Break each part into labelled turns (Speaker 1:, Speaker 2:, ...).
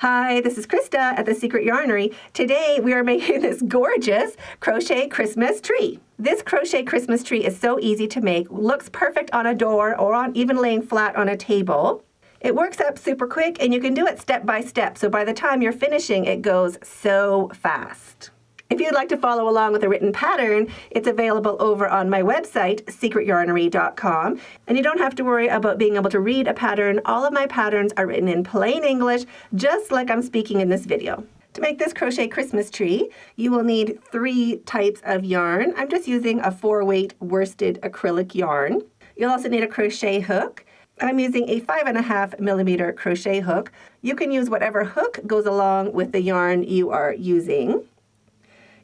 Speaker 1: Hi, this is Krista at the Secret Yarnery. Today we are making this gorgeous crochet Christmas tree. This crochet Christmas tree is so easy to make, looks perfect on a door or on even laying flat on a table. It works up super quick and you can do it step by step, so by the time you're finishing it goes so fast. If you'd like to follow along with a written pattern, it's available over on my website, secretyarnery.com, and you don't have to worry about being able to read a pattern. All of my patterns are written in plain English, just like I'm speaking in this video. To make this crochet Christmas tree, you will need 3 types of yarn. I'm just using a 4-weight worsted acrylic yarn. You'll also need a crochet hook. I'm using a 5.5mm crochet hook. You can use whatever hook goes along with the yarn you are using.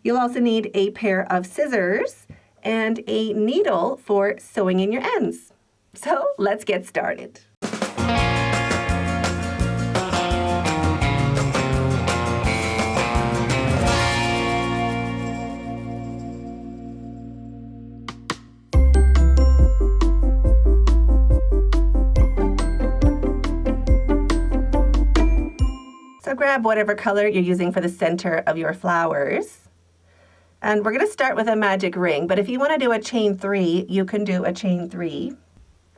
Speaker 1: You'll also need a pair of scissors and a needle for sewing in your ends. So let's get started. So grab whatever color you're using for the center of your flowers. And we're going to start with a magic ring, but if you want to do a chain 3, you can do a chain 3.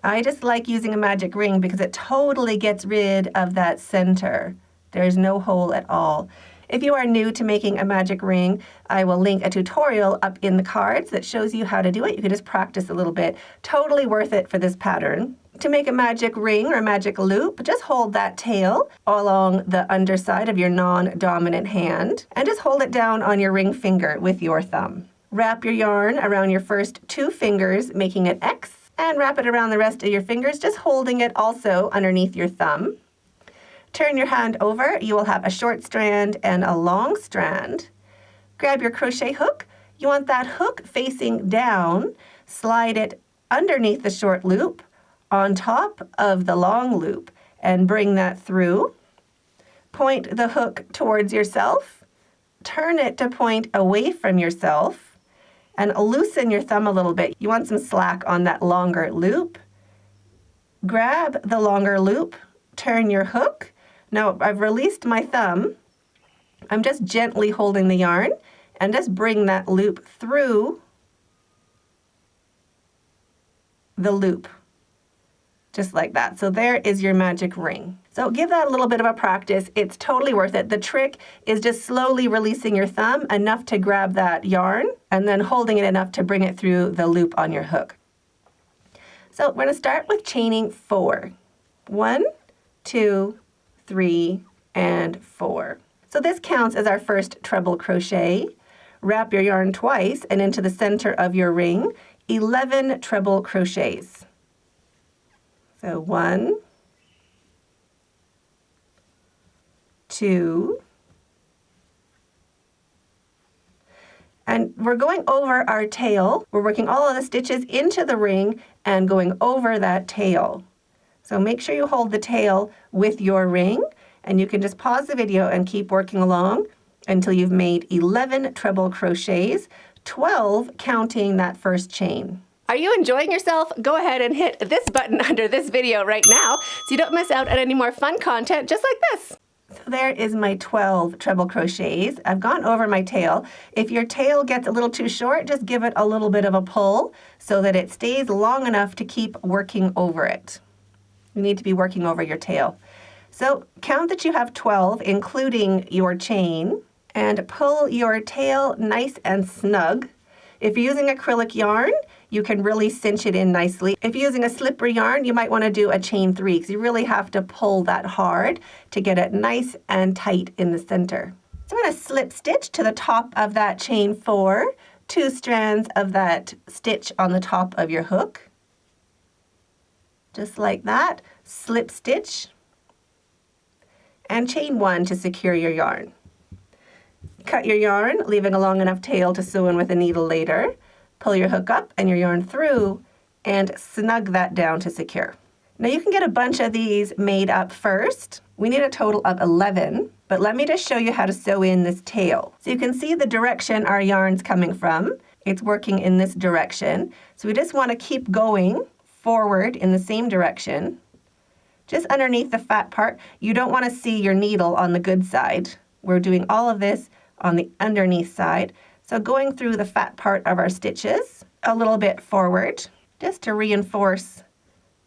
Speaker 1: I just like using a magic ring because it totally gets rid of that center. There's no hole at all. If you are new to making a magic ring, I will link a tutorial up in the cards that shows you how to do it. You can just practice a little bit. Totally worth it for this pattern. To make a magic ring or a magic loop, just hold that tail along the underside of your non-dominant hand and just hold it down on your ring finger with your thumb. Wrap your yarn around your first 2 fingers, making an X, and wrap it around the rest of your fingers, just holding it also underneath your thumb. Turn your hand over. You will have a short strand and a long strand. Grab your crochet hook. You want that hook facing down. Slide it underneath the short loop on top of the long loop and bring that through. Point the hook towards yourself. Turn it to point away from yourself and loosen your thumb a little bit. You want some slack on that longer loop. Grab the longer loop, turn your hook. Now I've released my thumb. I'm just gently holding the yarn and just bring that loop through the loop. Just like that. So there is your magic ring. So give that a little bit of a practice. It's totally worth it. The trick is just slowly releasing your thumb enough to grab that yarn and then holding it enough to bring it through the loop on your hook. So we're going to start with chaining 4. 1, 2, 3, and 4. So this counts as our first treble crochet. Wrap your yarn twice and into the center of your ring, 11 treble crochets. So 1, 2, and we're going over our tail. We're working all of the stitches into the ring and going over that tail. So make sure you hold the tail with your ring, and you can just pause the video and keep working along until you've made 11 treble crochets, 12 counting that first chain. Are you enjoying yourself? Go ahead and hit this button under this video right now so you don't miss out on any more fun content just like this. So there is my 12 treble crochets. I've gone over my tail. If your tail gets a little too short, just give it a little bit of a pull so that it stays long enough to keep working over it. You need to be working over your tail. So count that you have 12, including your chain, and pull your tail nice and snug. If you're using acrylic yarn, you can really cinch it in nicely. If you're using a slippery yarn, you might want to do a chain 3 because you really have to pull that hard to get it nice and tight in the center. So I'm going to slip stitch to the top of that chain 4, 2 strands of that stitch on the top of your hook. Just like that, slip stitch, and chain 1 to secure your yarn. Cut your yarn, leaving a long enough tail to sew in with a needle later. Pull your hook up and your yarn through and snug that down to secure. Now you can get a bunch of these made up first. We need a total of 11, but let me just show you how to sew in this tail. So you can see the direction our yarn's coming from. It's working in this direction. So we just want to keep going forward in the same direction. just underneath the fat part. You don't want to see your needle on the good side. We're doing all of this on the underneath side. So going through the fat part of our stitches a little bit forward, just to reinforce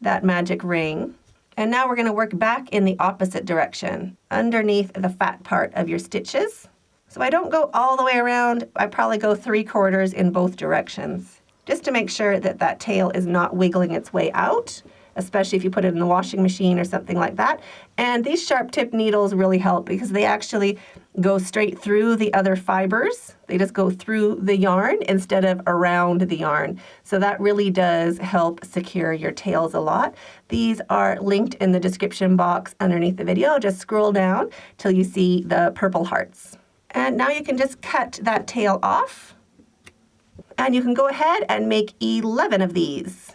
Speaker 1: that magic ring. And now we're going to work back in the opposite direction, underneath the fat part of your stitches. So I don't go all the way around, I probably go 3/4 in both directions, just to make sure that that tail is not wiggling its way out, especially if you put it in the washing machine or something like that. And these sharp tip needles really help because they actually go straight through the other fibers. They just go through the yarn instead of around the yarn. So that really does help secure your tails a lot. These are linked in the description box underneath the video. Just scroll down till you see the purple hearts. And now you can just cut that tail off. And you can go ahead and make 11 of these.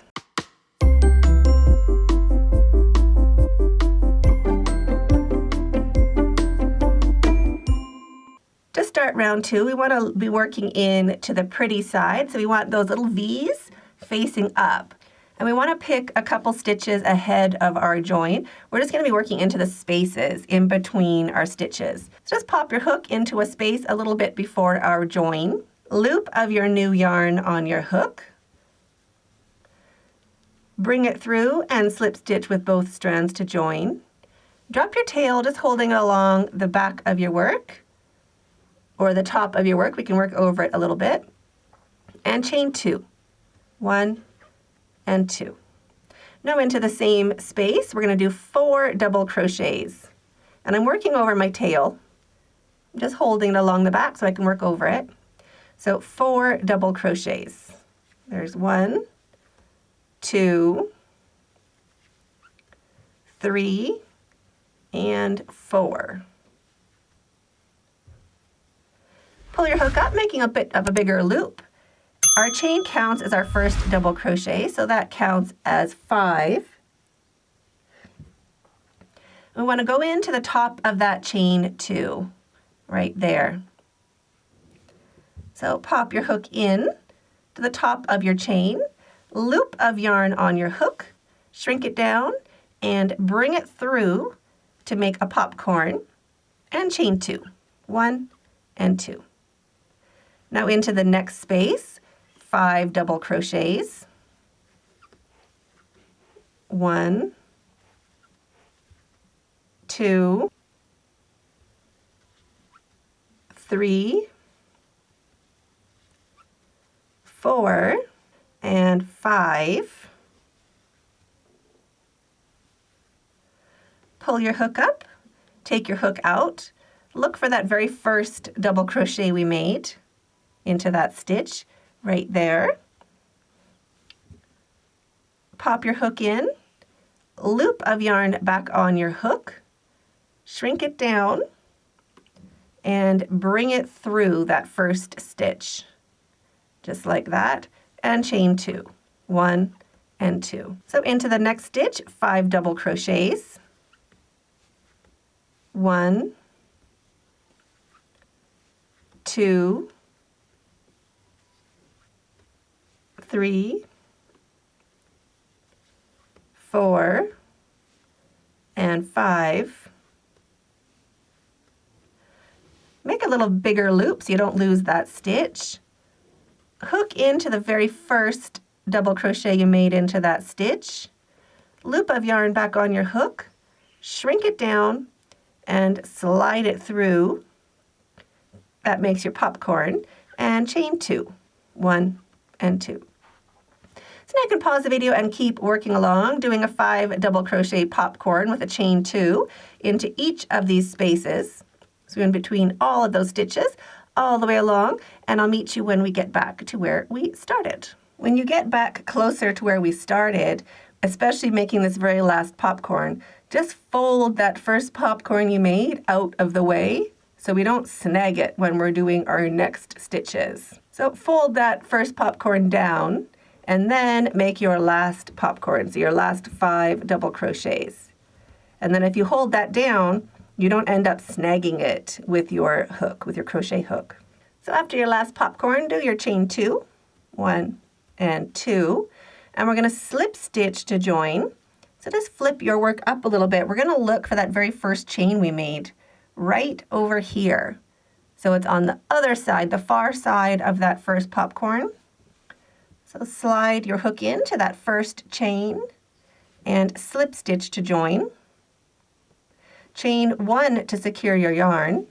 Speaker 1: To start round 2, we want to be working in to the pretty side. So we want those little V's facing up. And we want to pick a couple stitches ahead of our join. We're just going to be working into the spaces in between our stitches. So just pop your hook into a space a little bit before our join. Loop of your new yarn on your hook. Bring it through and slip stitch with both strands to join. Drop your tail, just holding it along the back of your work or the top of your work. We can work over it a little bit. And chain 2. 1 and 2. Now into the same space, we're going to do 4 double crochets. And I'm working over my tail, just holding it along the back so I can work over it. So 4 double crochets. There's 1, 2, 3, and 4. Pull your hook up, making a bit of a bigger loop. Our chain counts as our first double crochet, so that counts as 5. We want to go into the top of that chain 2, right there. So pop your hook in to the top of your chain, loop of yarn on your hook, shrink it down, and bring it through to make a popcorn, and chain 2. 1 and 2. Now into the next space, 5 double crochets. 1, 2, 3, 4, and 5. Pull your hook up, take your hook out, look for that very first double crochet we made into that stitch right there. Pop your hook in, loop of yarn back on your hook, shrink it down, and bring it through that first stitch, just like that, and chain 2. 1 and 2. So into the next stitch, 5 double crochets. 1, 2, 3, 4, and 5. Make a little bigger loop so you don't lose that stitch. Hook into the very first double crochet you made into that stitch. Loop of yarn back on your hook, shrink it down, and slide it through. That makes your popcorn, and chain 2. 1 and 2. So now you can pause the video and keep working along, doing a 5 double crochet popcorn with a chain 2 into each of these spaces. So in between all of those stitches, all the way along, and I'll meet you when we get back to where we started. When you get back closer to where we started, especially making this very last popcorn, just fold that first popcorn you made out of the way so we don't snag it when we're doing our next stitches. So fold that first popcorn down and then make your last popcorn, so your last 5 double crochets. And then if you hold that down, you don't end up snagging it with your hook, with your crochet hook. So after your last popcorn, do your chain 2, 1 and 2, and we're going to slip stitch to join. So just flip your work up a little bit. We're going to look for that very first chain we made right over here. So it's on the other side, the far side of that first popcorn. So slide your hook into that first chain and slip stitch to join. Chain 1 to secure your yarn.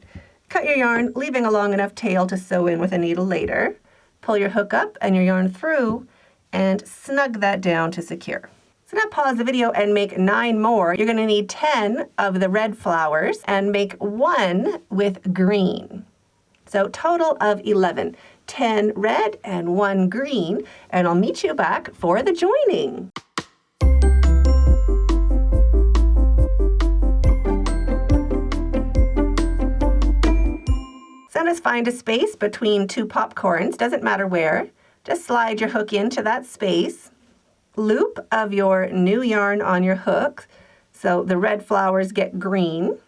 Speaker 1: Cut your yarn, leaving a long enough tail to sew in with a needle later. Pull your hook up and your yarn through and snug that down to secure. So now pause the video and make 9 more. You're going to need 10 of the red flowers and make 1 with green. So total of 11, 10 red and 1 green, and I'll meet you back for the joining. So just find a space between 2 popcorns, doesn't matter where. Just slide your hook into that space. Loop of your new yarn on your hook, so the red flowers get green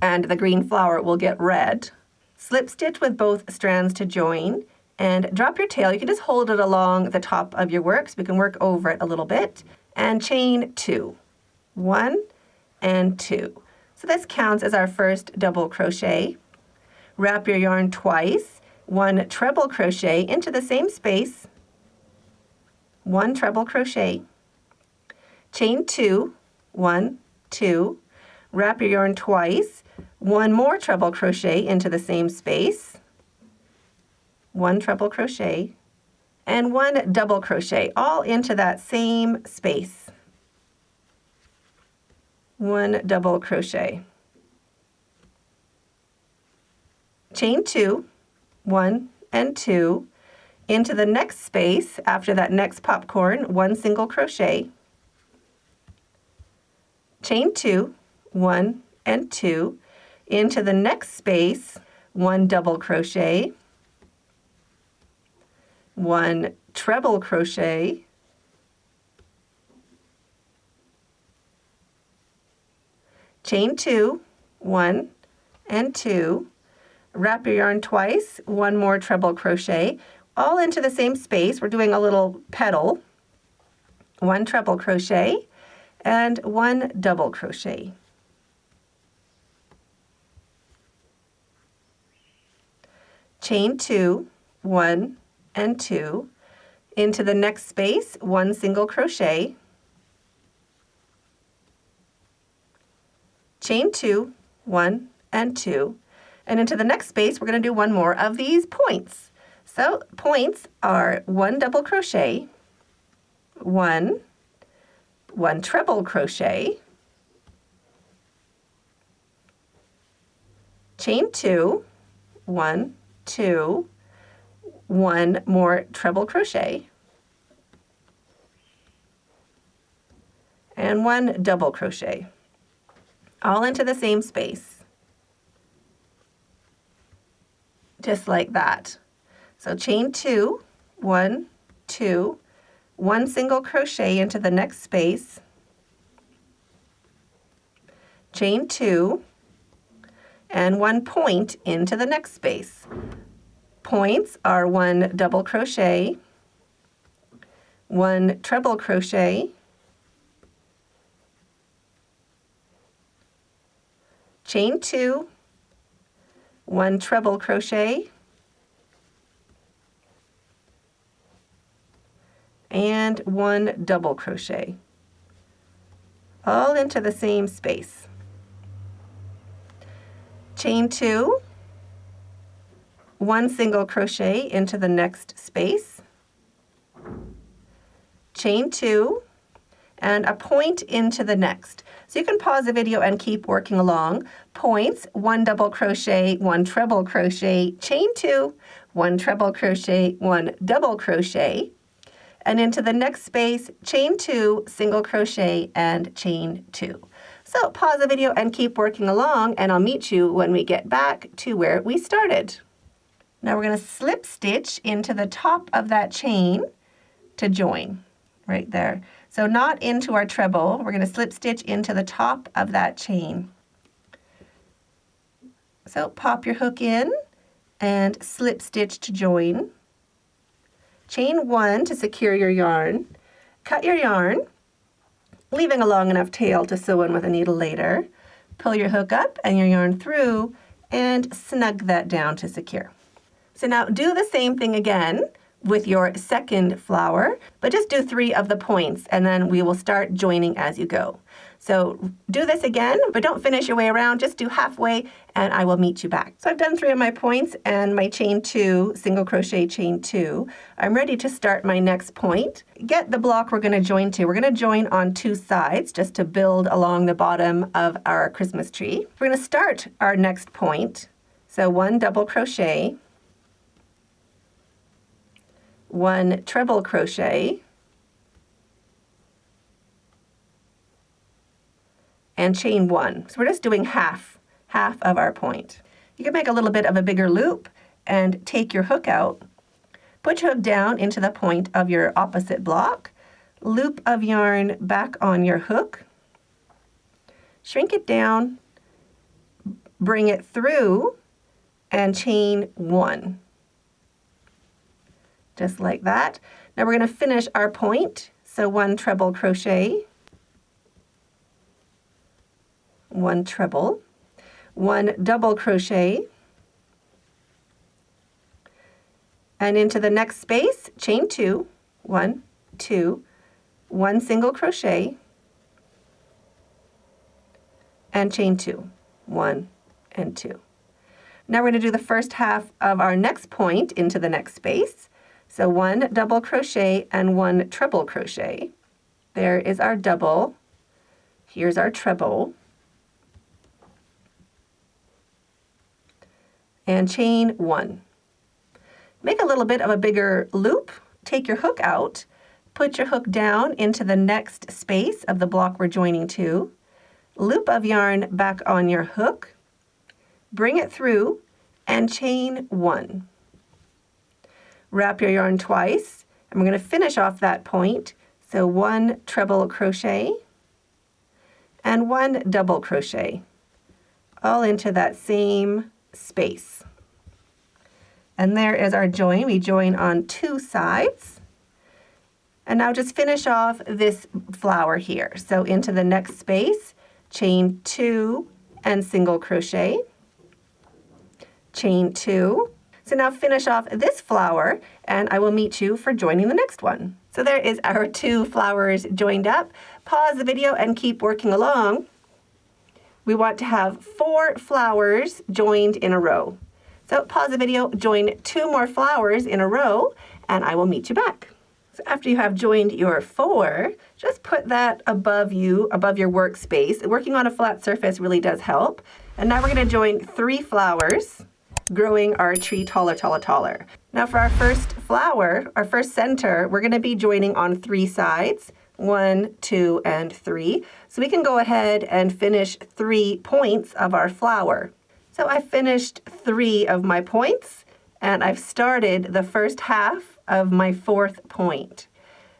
Speaker 1: and the green flower will get red. Slip stitch with both strands to join and drop your tail. You can just hold it along the top of your work so we can work over it a little bit, and chain 2. 1 and 2. So this counts as our first double crochet. Wrap your yarn twice, 1 treble crochet into the same space, 1 treble crochet, chain 2, 1, 2, wrap your yarn twice, 1 more treble crochet into the same space, 1 treble crochet, and 1 double crochet, all into that same space. 1 double crochet. Chain 2, 1 and 2, into the next space after that next popcorn, 1 single crochet, chain 2, 1 and 2, into the next space, 1 double crochet, 1 treble crochet, chain 2, 1 and 2, wrap your yarn twice, 1 more treble crochet, all into the same space. We're doing a little petal, 1 treble crochet and 1 double crochet. Chain 2, 1 and 2, into the next space, 1 single crochet, chain 2, 1 and 2, and into the next space we're going to do 1 more of these points. So points are 1 double crochet, 1 treble crochet, chain 2, 1, 2, 1 more treble crochet, and 1 double crochet, all into the same space, just like that. So chain 2, 1, 2, 1 single crochet into the next space, chain 2, and 1 point into the next space. Points are 1 double crochet, 1 treble crochet, chain 2, 1 treble crochet, and 1 double crochet, all into the same space. Chain 2, 1 single crochet into the next space, chain 2, and a point into the next. So you can pause the video and keep working along. Points, 1 double crochet, 1 treble crochet, chain 2, 1 treble crochet, 1 double crochet, and into the next space, chain 2, single crochet, and chain 2. So pause the video and keep working along, and I'll meet you when we get back to where we started. Now we're going to slip stitch into the top of that chain to join, right there. So not into our treble, we're going to slip stitch into the top of that chain. So pop your hook in and slip stitch to join. Chain 1 to secure your yarn. Cut your yarn, leaving a long enough tail to sew in with a needle later. Pull your hook up and your yarn through and snug that down to secure. So now do the same thing again with your second flower, but just do 3 of the points and then we will start joining as you go. So do this again, but don't finish your way around, just do halfway and I will meet you back. So I've done 3 of my points and my chain 2, single crochet chain 2. I'm ready to start my next point. Get the block we're going to join to. We're going to join on 2 sides just to build along the bottom of our Christmas tree. We're going to start our next point. So 1 double crochet, 1 treble crochet, and chain 1. So we're just doing half of our point. You can make a little bit of a bigger loop and take your hook out. Put your hook down into the point of your opposite block. Loop of yarn back on your hook. Shrink it down, bring it through, and chain 1. Just like that. Now we're going to finish our point. So 1 treble crochet, 1 treble, 1 double crochet, and into the next space, chain 2, 1, 2, 1 single crochet, and chain 2, 1 and 2. Now we're going to do the first half of our next point into the next space. So 1 double crochet and 1 treble crochet. There is our double. Here's our treble. And chain 1. Make a little bit of a bigger loop. Take your hook out. Put your hook down into the next space of the block we're joining to. Loop of yarn back on your hook. Bring it through and chain 1. Wrap your yarn twice, and we're going to finish off that point. So 1 treble crochet and 1 double crochet, all into that same space. And there is our join. We join on 2 sides. And now just finish off this flower here. So into the next space, chain 2 and single crochet, chain 2. So now finish off this flower and I will meet you for joining the next one. So there is our 2 flowers joined up. Pause the video and keep working along. We want to have 4 flowers joined in a row. So pause the video, join 2 more flowers in a row, and I will meet you back. So after you have joined your 4, just put that above you, above your workspace. Working on a flat surface really does help. And now we're going to join 3 flowers, growing our tree taller, taller, taller. Now for our first flower, our first center, we're going to be joining on 3 sides, 1, 2, and 3. So we can go ahead and finish 3 points of our flower. So I finished 3 of my points, and I've started the first half of my 4th point.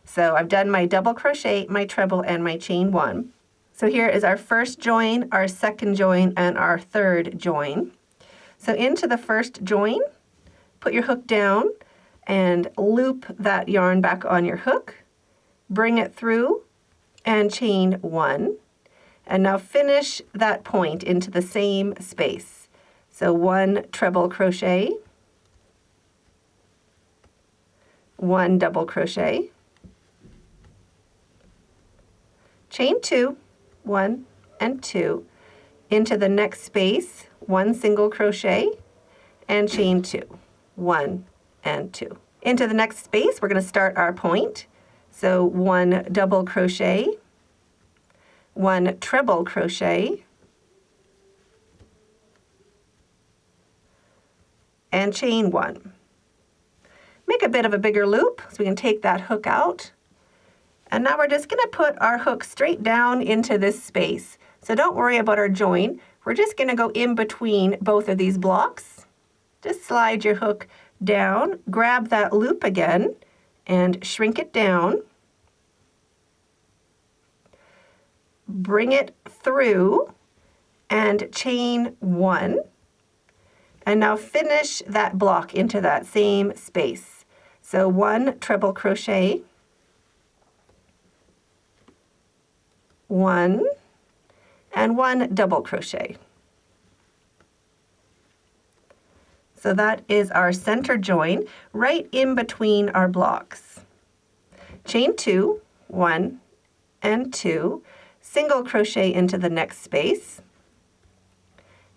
Speaker 1: So I've done my double crochet, my treble, and my chain 1. So here is our first join, our second join, and our third join. So into the first join, put your hook down and loop that yarn back on your hook, bring it through and chain 1. And now finish that point into the same space. So 1 treble crochet, 1 double crochet, chain 2, 1 and 2, into the next space, 1 single crochet, and chain 2, 1 and 2. Into the next space, we're going to start our point. So 1 double crochet, 1 treble crochet, and chain 1. Make a bit of a bigger loop so we can take that hook out. And now we're just going to put our hook straight down into this space. So don't worry about our join. We're just going to go in between both of these blocks. Just slide your hook down, grab that loop again, and shrink it down. Bring it through and chain 1. And now finish that block into that same space. So 1 treble crochet, 1, and 1 double crochet. So that is our center join right in between our blocks. Chain 2, 1 and 2, single crochet into the next space,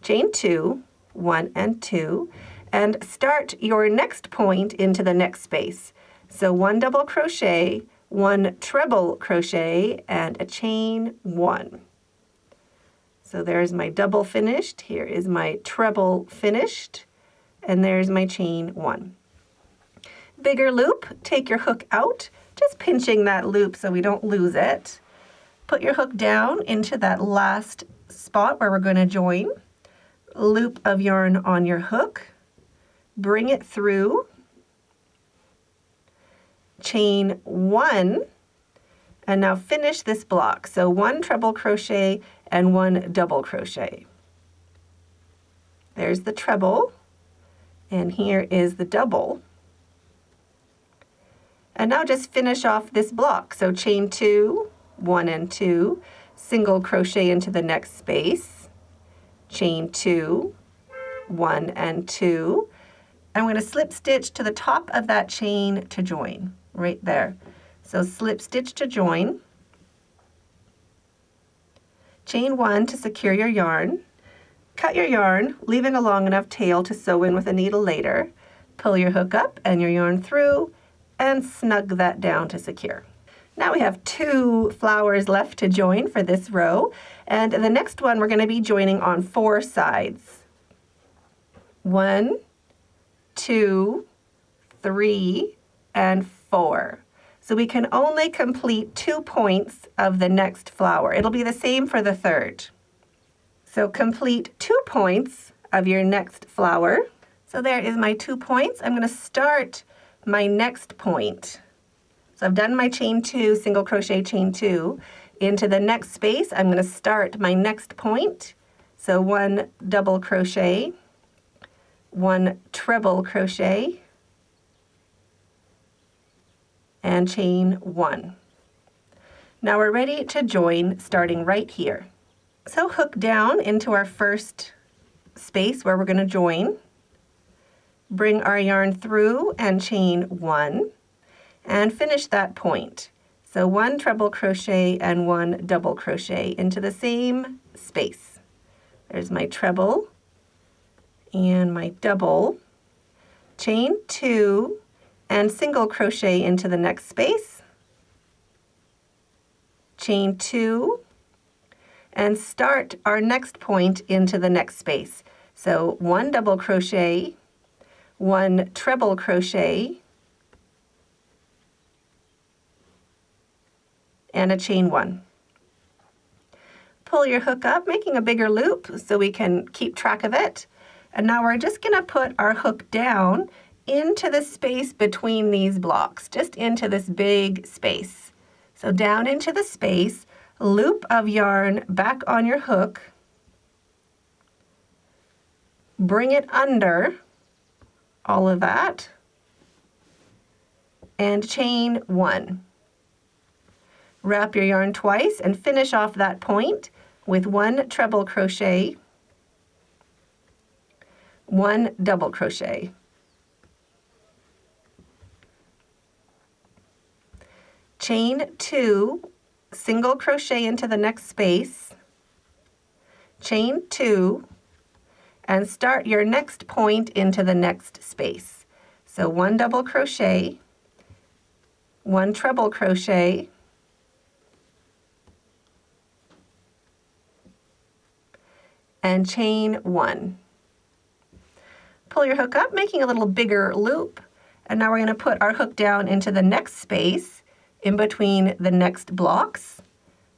Speaker 1: chain 2, 1 and 2, and start your next point into the next space. So 1 double crochet, 1 treble crochet, and a chain 1. So there's my double finished, here is my treble finished, and there's my chain 1. Bigger loop, take your hook out, just pinching that loop so we don't lose it. Put your hook down into that last spot where we're going to join. Loop of yarn on your hook, bring it through, chain 1, and now finish this block. So 1 treble crochet and 1 double crochet. There's the treble, and here is the double. And now just finish off this block. So chain 2, 1 and 2, single crochet into the next space, chain 2, 1 and 2. I'm going to slip stitch to the top of that chain to join, right there. So slip stitch to join, chain 1 to secure your yarn, cut your yarn, leaving a long enough tail to sew in with a needle later, pull your hook up and your yarn through, and snug that down to secure. Now we have 2 flowers left to join for this row, and the next one we're going to be joining on 4 sides. 1, 2, 3, and 4. So we can only complete 2 points of the next flower. It'll be the same for the third. So complete 2 points of your next flower. So there is my 2 points. I'm going to start my next point. So I've done my chain 2, single crochet, chain 2. Into the next space, I'm going to start my next point. So 1 double crochet, 1 treble crochet, and chain 1. Now we're ready to join starting right here. So hook down into our first space where we're going to join. Bring our yarn through and chain 1 and finish that point. So 1 treble crochet and 1 double crochet into the same space. There's my treble and my double, chain 2 and single crochet into the next space, chain 2, and start our next point into the next space. So 1 double crochet, 1 treble crochet, and a chain 1. Pull your hook up, making a bigger loop so we can keep track of it. And now we're just going to put our hook down into the space between these blocks, just into this big space. So down into the space, loop of yarn back on your hook, bring it under all of that, and chain 1. Wrap your yarn twice and finish off that point with 1 treble crochet, 1 double crochet. Chain 2, single crochet into the next space, chain 2, and start your next point into the next space. So 1 double crochet, 1 treble crochet, and chain 1. Pull your hook up, making a little bigger loop, and now we're going to put our hook down into the next space in between the next blocks.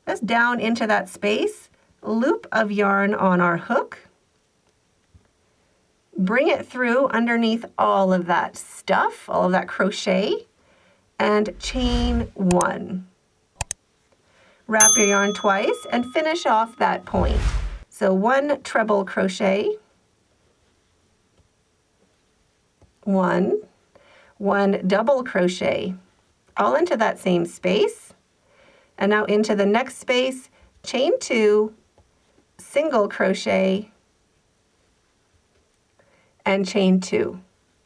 Speaker 1: Just down into that space, loop of yarn on our hook, bring it through underneath all of that stuff, all of that crochet, and chain 1. Wrap your yarn twice and finish off that point. So 1 treble crochet, 1 double crochet, all into that same space, and now into the next space, chain 2, single crochet, and chain 2,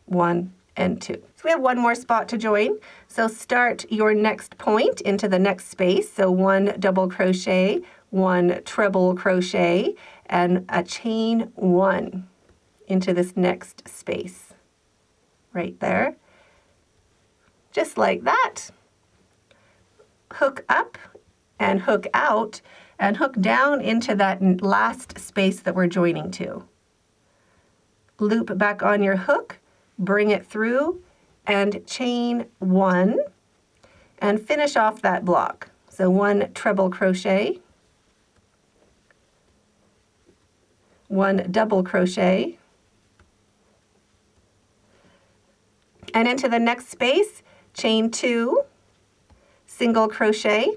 Speaker 1: 1 and 2. So we have one more spot to join. So start your next point into the next space. So 1 double crochet, 1 treble crochet, and a chain 1 into this next space right there. Just like that. Hook up and hook out and hook down into that last space that we're joining to. Loop back on your hook, bring it through, and chain 1, and finish off that block. So 1 treble crochet, 1 double crochet, and into the next space, chain 2, single crochet,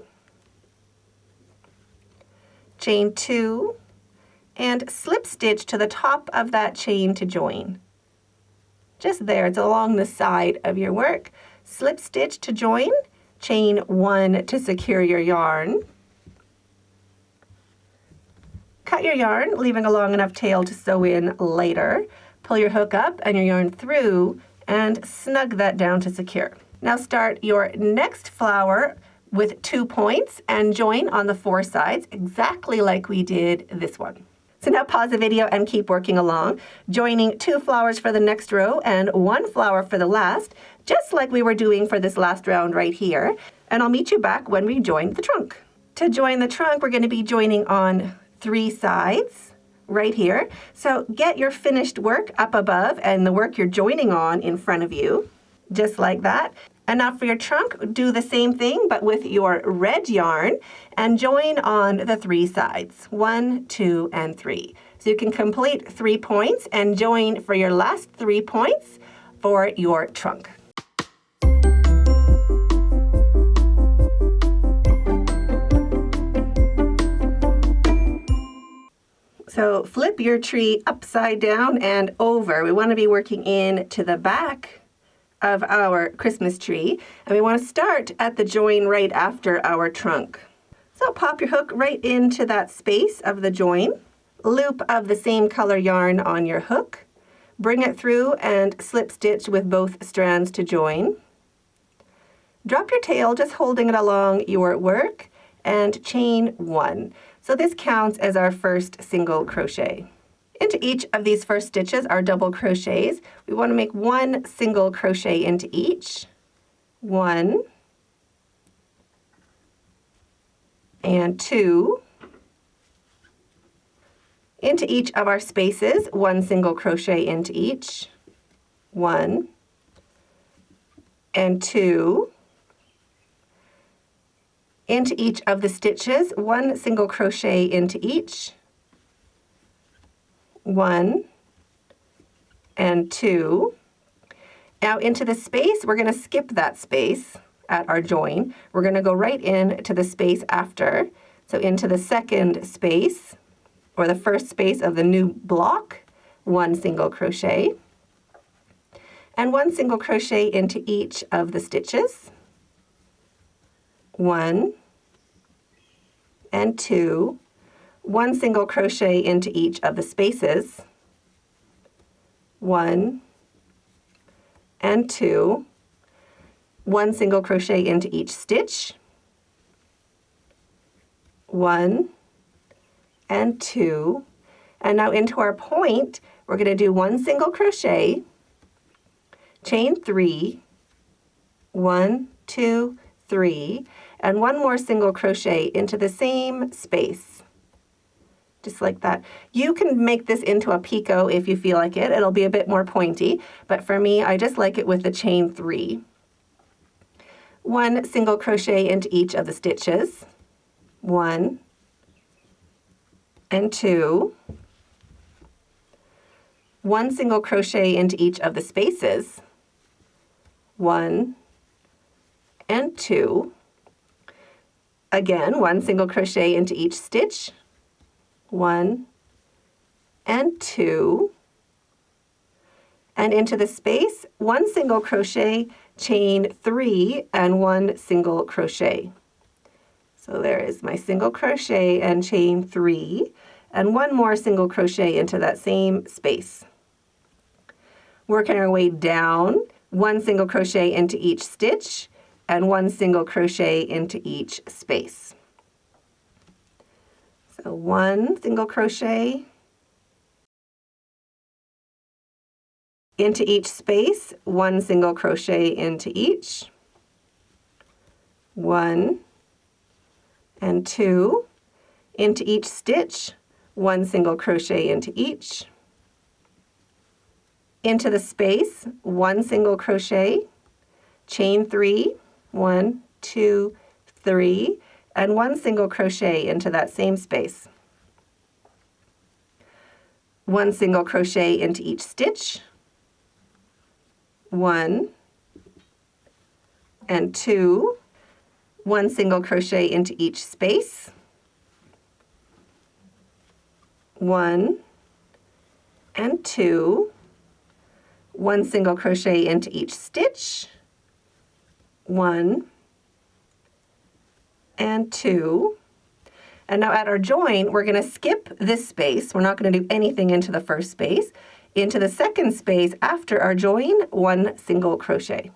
Speaker 1: chain 2, and slip stitch to the top of that chain to join. Just there, it's along the side of your work. Slip stitch to join, chain 1 to secure your yarn. Cut your yarn, leaving a long enough tail to sew in later. Pull your hook up and your yarn through and snug that down to secure. Now start your next flower with 2 points and join on the 4 sides, exactly like we did this one. So now pause the video and keep working along, joining 2 flowers for the next row and 1 flower for the last, just like we were doing for this last round right here. And I'll meet you back when we join the trunk. To join the trunk, we're going to be joining on 3 sides right here. So get your finished work up above and the work you're joining on in front of you, just like that. And now for your trunk, do the same thing, but with your red yarn, and join on the 3 sides, 1, 2, and 3. So you can complete 3 points and join for your last 3 points for your trunk. So flip your tree upside down and over. We want to be working in to the back of our Christmas tree, and we want to start at the join right after our trunk. So pop your hook right into that space of the join, loop of the same color yarn on your hook, bring it through and slip stitch with both strands to join. Drop your tail, just holding it along your work, and chain 1. So this counts as our first single crochet. Into each of these first stitches are double crochets. We want to make 1 single crochet into each. 1 and 2. Into each of our spaces, 1 single crochet into each. 1 and 2. Into each of the stitches, 1 single crochet into each. 1 and 2. Now into the space, we're going to skip that space at our join. We're going to go right into the space after. So into the second space, or the first space of the new block, 1 single crochet, and 1 single crochet into each of the stitches. 1 and 2. 1 single crochet into each of the spaces, 1 and 2, 1 single crochet into each stitch, 1 and 2, and now into our point, we're going to do 1 single crochet, chain 3, 1, 2, 3, and 1 more single crochet into the same space. Just like that. You can make this into a picot if you feel like it. It'll be a bit more pointy, but for me, I just like it with the chain 3. 1 single crochet into each of the stitches. 1 and 2. 1 single crochet into each of the spaces. 1 and 2. Again, 1 single crochet into each stitch. 1 and 2, and into the space, 1 single crochet, chain 3, and 1 single crochet. So there is my single crochet and chain 3, and one more single crochet into that same space. Working our way down, one single crochet into each stitch, and one single crochet into each space. So one single crochet into each space, one single crochet into each, 1 and 2, into each stitch, one single crochet into each, into the space, one single crochet, chain 3, 1, 2, 3, and one single crochet into that same space. One single crochet into each stitch, 1 and 2, one single crochet into each space, 1 and 2, one single crochet into each stitch, 1 and 2. And now at our join, we're going to skip this space. We're not going to do anything into the first space. Into the second space after our join, one single crochet.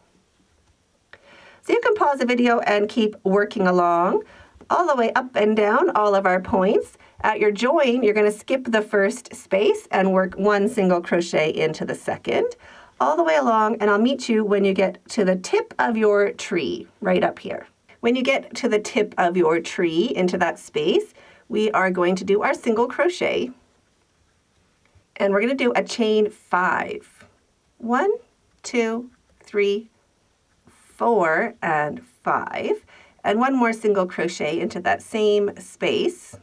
Speaker 1: So you can pause the video and keep working along all the way up and down all of our points. At your join, you're going to skip the first space and work one single crochet into the second, all the way along, and I'll meet you when you get to the tip of your tree, right up here. When you get to the tip of your tree into that space, we are going to do our single crochet, and we're going to do a chain 5. 1, 2, 3, 4, and 5, and one more single crochet into that same space,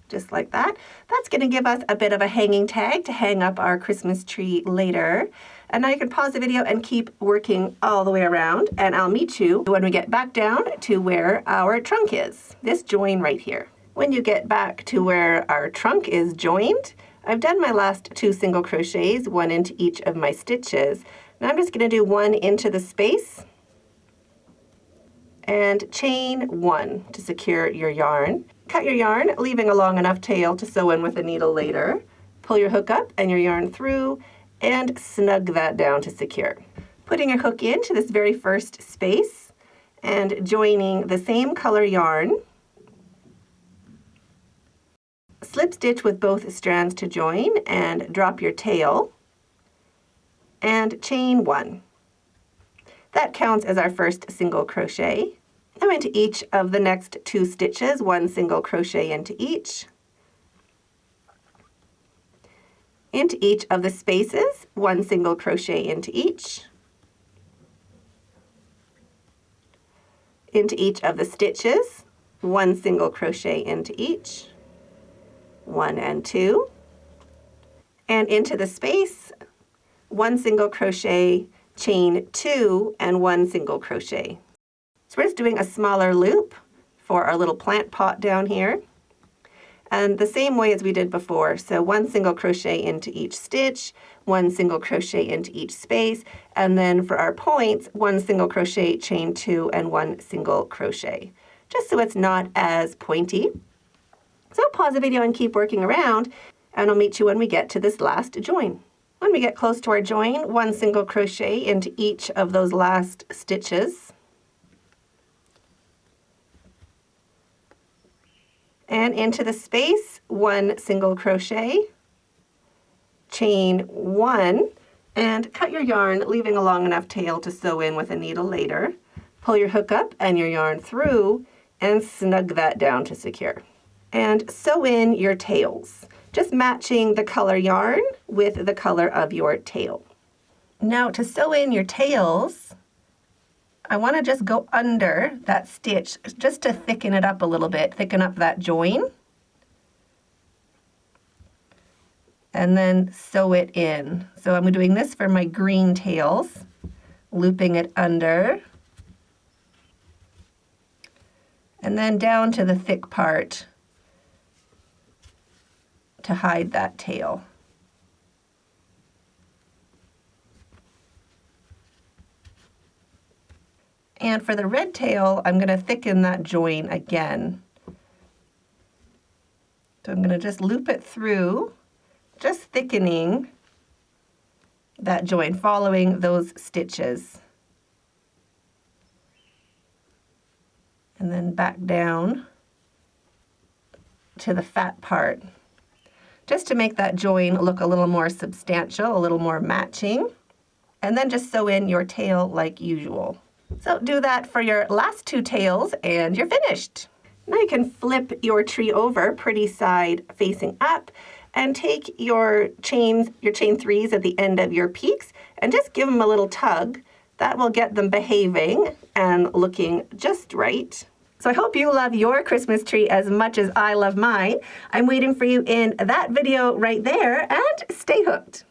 Speaker 1: just like that. That's going to give us a bit of a hanging tag to hang up our Christmas tree later. And now you can pause the video and keep working all the way around, and I'll meet you when we get back down to where our trunk is, this join right here. When you get back to where our trunk is joined, I've done my last 2 single crochets, one into each of my stitches. Now I'm just going to do one into the space and chain 1 to secure your yarn. Cut your yarn, leaving a long enough tail to sew in with a needle later. Pull your hook up and your yarn through and snug that down to secure. Putting your hook into this very first space and joining the same color yarn. Slip stitch with both strands to join and drop your tail and chain 1. That counts as our first single crochet. Now into each of the next 2 stitches, one single crochet into each. Into each of the spaces, one single crochet into each. Into each of the stitches, one single crochet into each. 1 and 2. And into the space, one single crochet, chain 2, and one single crochet. So we're just doing a smaller loop for our little plant pot down here. And the same way as we did before, so one single crochet into each stitch, one single crochet into each space, and then for our points, one single crochet, chain 2, and one single crochet, just so it's not as pointy. So pause the video and keep working around, and I'll meet you when we get to this last join. When we get close to our join, one single crochet into each of those last stitches. And into the space, one single crochet, chain 1, and cut your yarn, leaving a long enough tail to sew in with a needle later. Pull your hook up and your yarn through and snug that down to secure. And sew in your tails, just matching the color yarn with the color of your tail. Now to sew in your tails, I want to just go under that stitch just to thicken it up a little bit, thicken up that join. And then sew it in. So I'm doing this for my green tails, looping it under. And then down to the thick part to hide that tail. And for the red tail, I'm going to thicken that join again. So I'm going to just loop it through, just thickening that join, following those stitches. And then back down to the fat part, just to make that join look a little more substantial, a little more matching. And then just sew in your tail like usual. So do that for your last 2 tails and you're finished. Now you can flip your tree over pretty side facing up and take your chain 3s at the end of your peaks and just give them a little tug. That will get them behaving and looking just right. So I hope you love your Christmas tree as much as I love mine. I'm waiting for you in that video right there, and stay hooked.